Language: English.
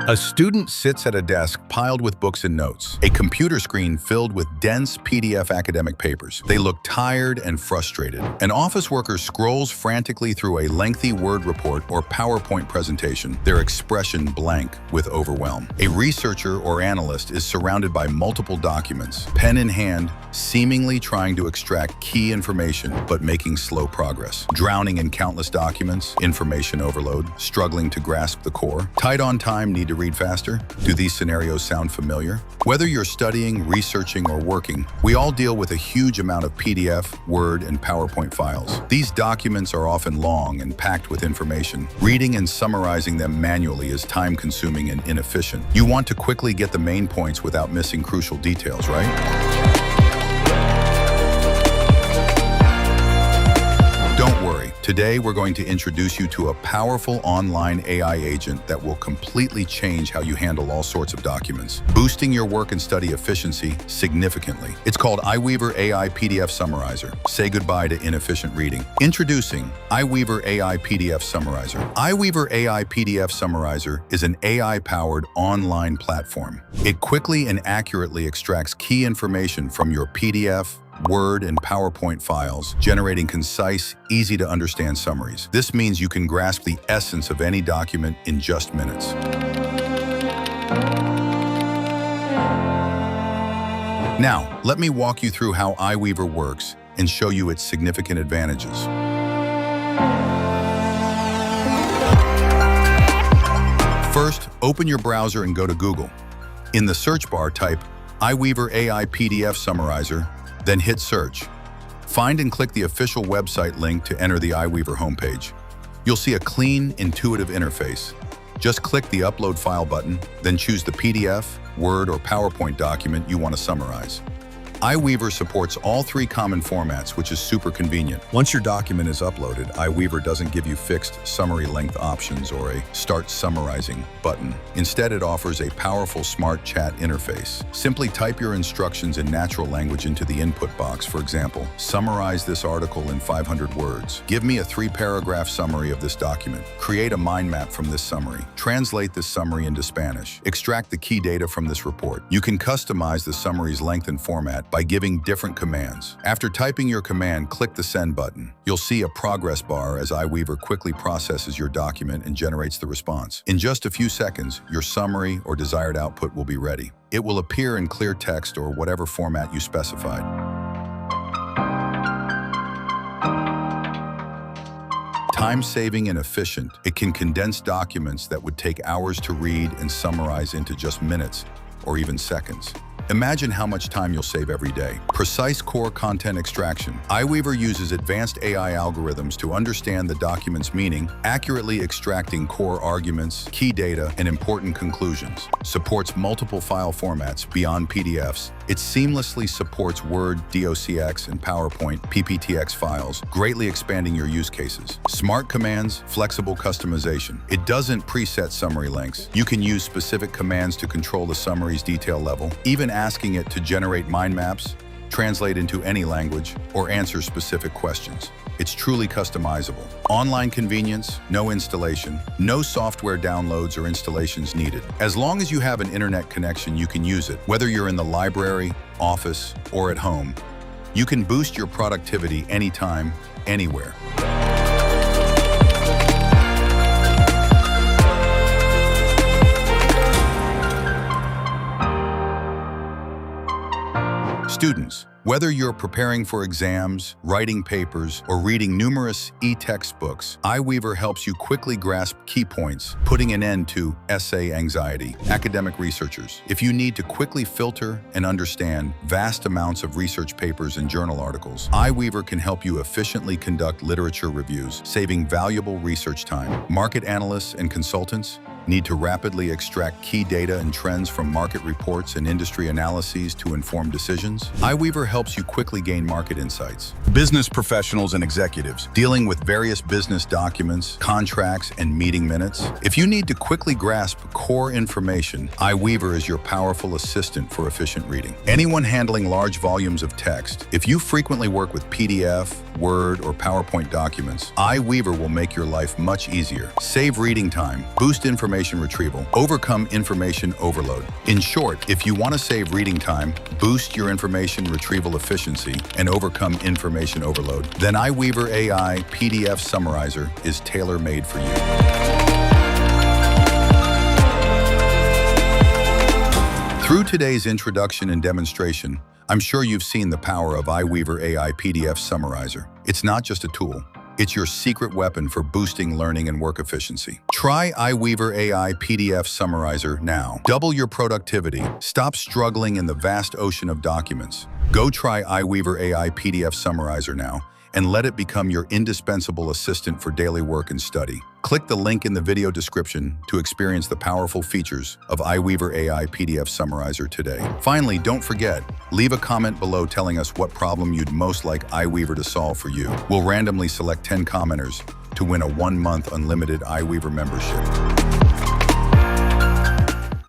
A student sits at a desk piled with books and notes, a computer screen filled with dense PDF academic papers. They look tired and frustrated. An office worker scrolls frantically through a lengthy Word report or PowerPoint presentation, their expression blank with overwhelm. A researcher or analyst is surrounded by multiple documents, pen in hand, seemingly trying to extract key information but making slow progress. Drowning in countless documents, information overload, struggling to grasp the core. Tight on time, need to read faster? Do these scenarios sound familiar? Whether you're studying, researching, or working, we all deal with a huge amount of PDF, Word, and PowerPoint files. These documents are often long and packed with information. Reading and summarizing them manually is time-consuming and inefficient. You want to quickly get the main points without missing crucial details, right? Don't worry. Today, we're going to introduce you to a powerful online AI agent that will completely change how you handle all sorts of documents, boosting your work and study efficiency significantly. It's called iWeaver AI PDF Summarizer. Say goodbye to inefficient reading. Introducing iWeaver AI PDF Summarizer. iWeaver AI PDF Summarizer is an AI-powered online platform. It quickly and accurately extracts key information from your PDF, Word, and PowerPoint files, generating concise, easy-to-understand summaries. This means you can grasp the essence of any document in just minutes. Now, let me walk you through how iWeaver works and show you its significant advantages. First, open your browser and go to Google. In the search bar, type iWeaver AI PDF Summarizer, then hit search. Find and click the official website link to enter the iWeaver homepage. You'll see a clean, intuitive interface. Just click the Upload File button, then choose the PDF, Word, or PowerPoint document you want to summarize. iWeaver supports all three common formats, which is super convenient. Once your document is uploaded, iWeaver doesn't give you fixed summary length options or a Start Summarizing button. Instead, it offers a powerful smart chat interface. Simply type your instructions in natural language into the input box. For example, summarize this article in 500 words. Give me a 3-paragraph summary of this document. Create a mind map from this summary. Translate this summary into Spanish. Extract the key data from this report. You can customize the summary's length and format by giving different commands. After typing your command, click the Send button. You'll see a progress bar as iWeaver quickly processes your document and generates the response. In just a few seconds, your summary or desired output will be ready. It will appear in clear text or whatever format you specified. Time-saving and efficient, it can condense documents that would take hours to read and summarize into just minutes or even seconds. Imagine how much time you'll save every day. Precise core content extraction. iWeaver uses advanced AI algorithms to understand the document's meaning, accurately extracting core arguments, key data, and important conclusions. Supports multiple file formats beyond PDFs. It seamlessly supports Word, DOCX, and PowerPoint, PPTX files, greatly expanding your use cases. Smart commands, flexible customization. It doesn't preset summary lengths. You can use specific commands to control the summary's detail level, even asking it to generate mind maps, translate into any language, or answer specific questions. It's truly customizable. Online convenience, no installation, no software downloads or installations needed. As long as you have an internet connection, you can use it. Whether you're in the library, office, or at home, you can boost your productivity anytime, anywhere. Students, whether you're preparing for exams, writing papers, or reading numerous e-textbooks, iWeaver helps you quickly grasp key points, putting an end to essay anxiety. Academic researchers, if you need to quickly filter and understand vast amounts of research papers and journal articles, iWeaver can help you efficiently conduct literature reviews, saving valuable research time. Market analysts and consultants need to rapidly extract key data and trends from market reports and industry analyses to inform decisions. iWeaver helps you quickly gain market insights. Business professionals and executives dealing with various business documents, contracts, and meeting minutes. If you need to quickly grasp core information, iWeaver is your powerful assistant for efficient reading. Anyone handling large volumes of text, if you frequently work with PDF, Word, or PowerPoint documents, iWeaver will make your life much easier. Save reading time, boost information information retrieval, overcome information overload. In short, if you want to save reading time, boost your information retrieval efficiency, and overcome information overload, then iWeaver AI PDF Summarizer is tailor-made for you. Through today's introduction and demonstration, I'm sure you've seen the power of iWeaver AI PDF Summarizer. It's not just a tool. It's your secret weapon for boosting learning and work efficiency. Try iWeaver AI PDF Summarizer now. Double your productivity. Stop struggling in the vast ocean of documents. Go try iWeaver AI PDF Summarizer now and let it become your indispensable assistant for daily work and study. Click the link in the video description to experience the powerful features of iWeaver AI PDF Summarizer today. Finally, don't forget, leave a comment below telling us what problem you'd most like iWeaver to solve for you. We'll randomly select 10 commenters to win a 1-month unlimited iWeaver membership.